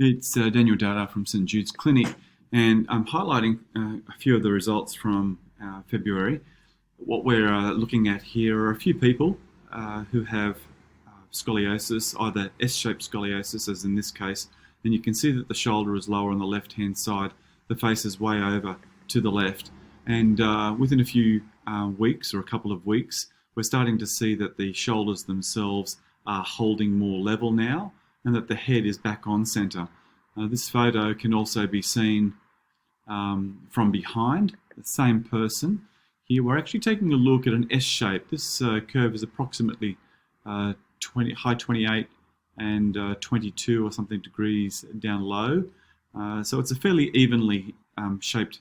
It's Daniel Dahdah from St Jude's Clinic, and I'm highlighting a few of the results from February. What we're looking at here are a few people who have scoliosis, either S-shaped scoliosis, as in this case, and you can see that the shoulder is lower on the left-hand side, the face is way over to the left, and within a few weeks or a couple of weeks, we're starting to see that the shoulders themselves are holding more level now, and that the head is back on center. This photo can also be seen from behind, the same person. Here we're actually taking a look at an S shape. This curve is approximately high 28 and 22 or something degrees down low. So it's a fairly evenly shaped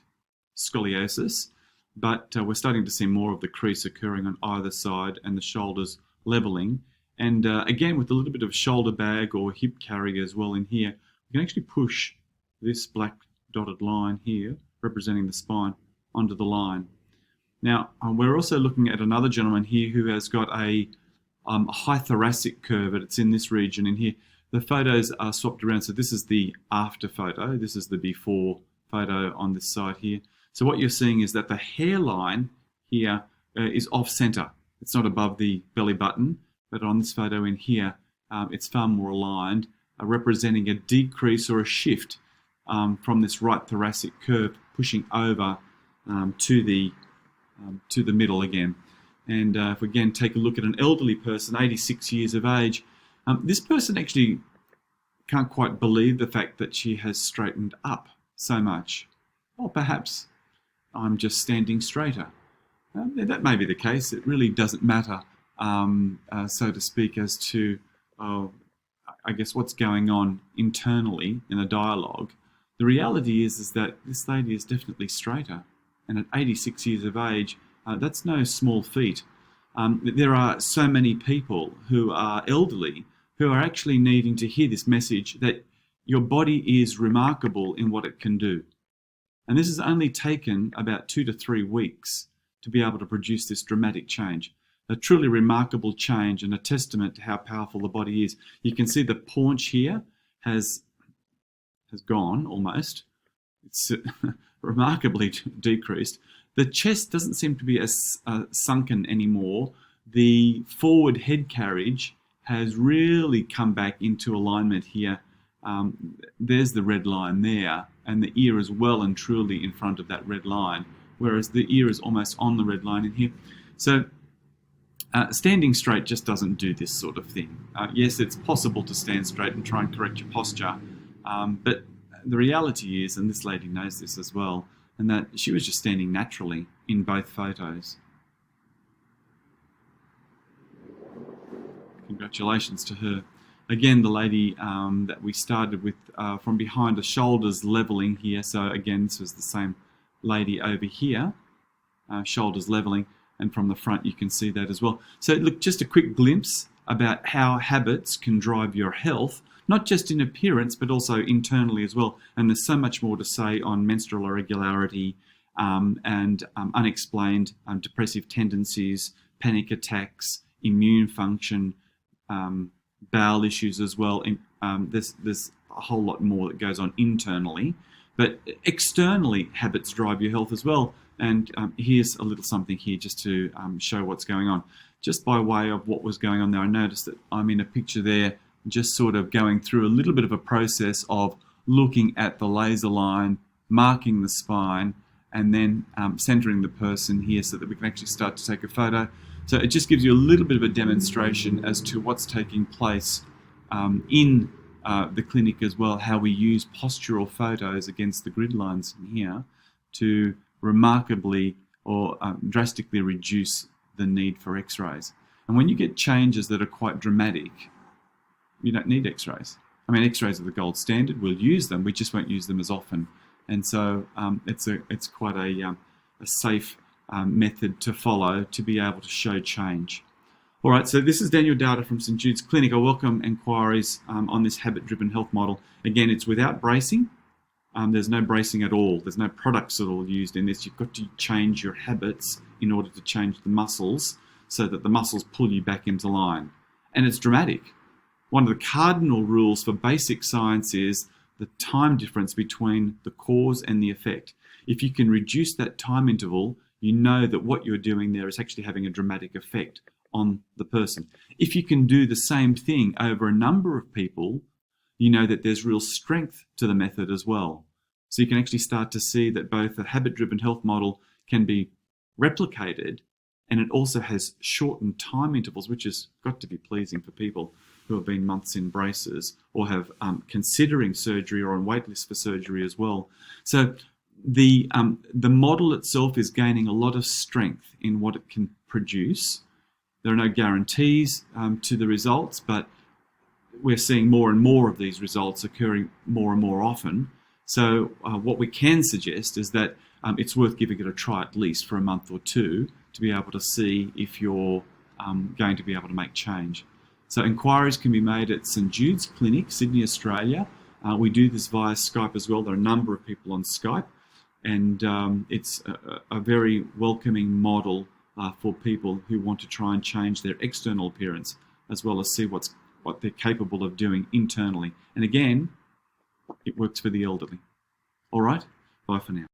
scoliosis, but we're starting to see more of the crease occurring on either side and the shoulders leveling. And again, with a little bit of shoulder bag or hip carry as well in here, we can actually push this black dotted line here, representing the spine, onto the line. Now, we're also looking at another gentleman here who has got a high thoracic curve, and it's in this region in here. The photos are swapped around, so this is the after photo, this is the before photo on this side here. So what you're seeing is that the hairline here is off center. It's not above the belly button, but on this photo in here, it's far more aligned, representing a decrease or a shift from this right thoracic curve, pushing over to the middle again. And if we again take a look at an elderly person, 86 years of age, this person actually can't quite believe the fact that she has straightened up so much. Or perhaps I'm just standing straighter. That may be the case. It really doesn't matter, so to speak, as to, I guess, what's going on internally in a dialogue. The reality is that this lady is definitely straighter. And at 86 years of age, that's no small feat. There are so many people who are elderly who are actually needing to hear this message that your body is remarkable in what it can do. And this has only taken about 2 to 3 weeks to be able to produce this dramatic change. A truly remarkable change and a testament to how powerful the body is. You can see the paunch here has gone almost. It's remarkably decreased. The chest doesn't seem to be as sunken anymore. The forward head carriage has really come back into alignment here. There's the red line there, and the ear is well and truly in front of that red line, whereas the ear is almost on the red line in here. So standing straight just doesn't do this sort of thing. Yes, it's possible to stand straight and try and correct your posture, but the reality is, and this lady knows this as well, and that she was just standing naturally in both photos. Congratulations to her. Again, the lady that we started with from behind, the shoulders leveling here. So again, this was the same lady over here, shoulders leveling, and from the front you can see that as well. So look, just a quick glimpse about how habits can drive your health, not just in appearance, but also internally as well. And there's so much more to say on menstrual irregularity and unexplained depressive tendencies, panic attacks, immune function, bowel issues as well. There's a whole lot more that goes on internally, but externally habits drive your health as well. And here's a little something here just to show what's going on. Just by way of what was going on there, I noticed that I'm in a picture there just sort of going through a little bit of a process of looking at the laser line, marking the spine, and then centering the person here so that we can actually start to take a photo. So it just gives you a little bit of a demonstration as to what's taking place in the clinic as well, how we use postural photos against the grid lines in here to remarkably or drastically reduce the need for x-rays. And when you get changes that are quite dramatic, you don't need x-rays. I mean, x-rays are the gold standard. We'll use them. We just won't use them as often. And so it's quite a safe method to follow to be able to show change. All right, so this is Daniel Dahdah from St Jude's Clinic. I welcome inquiries on this habit-driven health model. Again, it's without bracing. There's no bracing at all. There's no products at all used in this. You've got to change your habits in order to change the muscles so that the muscles pull you back into line. And it's dramatic. One of the cardinal rules for basic science is the time difference between the cause and the effect. If you can reduce that time interval, you know that what you're doing there is actually having a dramatic effect on the person. If you can do the same thing over a number of people, you know that there's real strength to the method as well. So you can actually start to see that both the habit-driven health model can be replicated, and it also has shortened time intervals, which has got to be pleasing for people who have been months in braces or have considering surgery or on wait lists for surgery as well. So the model itself is gaining a lot of strength in what it can produce. There are no guarantees to the results, but we're seeing more and more of these results occurring more and more often. So what we can suggest is that it's worth giving it a try at least for a month or two to be able to see if you're going to be able to make change. So inquiries can be made at St Jude's Clinic, Sydney, Australia. We do this via Skype as well. There are a number of people on Skype, and it's a very welcoming model for people who want to try and change their external appearance as well as see what they're capable of doing internally. And again, it works for the elderly. All right, bye for now.